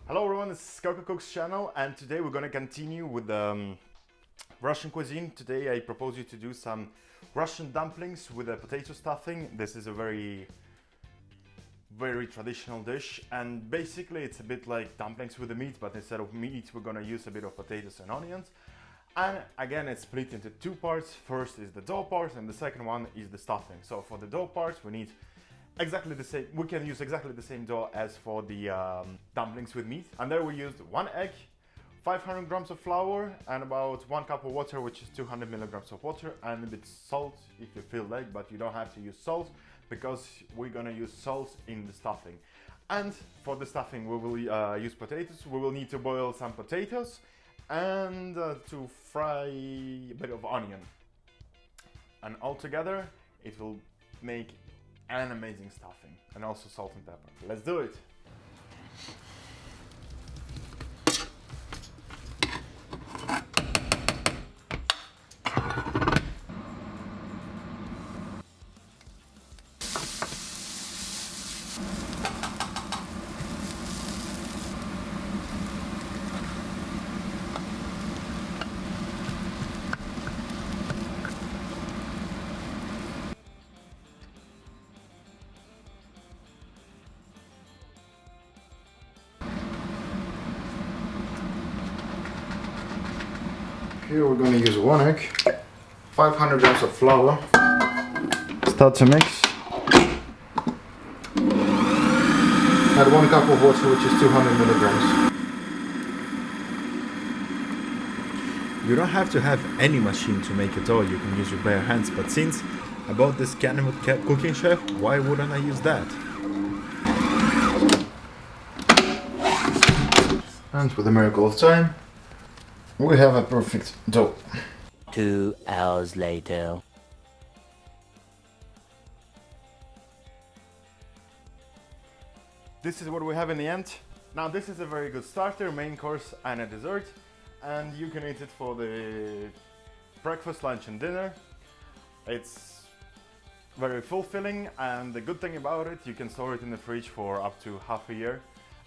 Hello everyone, this is Koko's channel, and today we're gonna continue with the Russian cuisine. Today I propose you to do some Russian dumplings with a potato stuffing. This is a very traditional dish, and basically it's a bit like dumplings with the meat, but instead of meat we're gonna use a bit of potatoes and onions. And again, it's split into two parts. First is the dough part and the second one is the stuffing. So for the dough part we need exactly the same, we can use exactly the same dough as for the dumplings with meat. And there we used 1 egg, 500 grams of flour, and about 1 cup of water, which is 200 milligrams of water, and a bit salt if you feel like, but you don't have to use salt because we're gonna use salt in the stuffing. And for the stuffing we will use potatoes. We will need to boil some potatoes and to fry a bit of onion. And all together it will make an amazing stuffing, and also salt and pepper. Let's do it! Here we're going to use 1 egg, 500 grams of flour, start to mix, add 1 cup of water, which is 200 milligrams. You don't have to have any machine to make a dough, you can use your bare hands, but since I bought this Cannibal Cooking Chef, why wouldn't I use that? And with a miracle of time, we have a perfect dough. 2 hours later. This is what we have in the end. Now this is a very good starter, main course and a dessert. And you can eat it for the breakfast, lunch and dinner. It's very fulfilling, and the good thing about it, you can store it in the fridge for up to half a year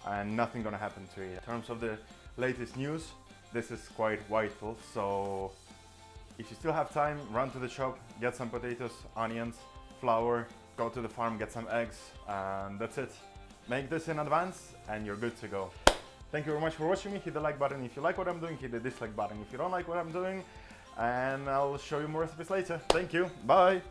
and nothing gonna happen to it. In terms of the latest news, this is quite vital, so if you still have time, run to the shop, get some potatoes, onions, flour, go to the farm, get some eggs, and that's it. Make this in advance and you're good to go. Thank you very much for watching me. Hit the like button if you like what I'm doing, hit the dislike button if you don't like what I'm doing, and I'll show you more recipes later. Thank you, bye!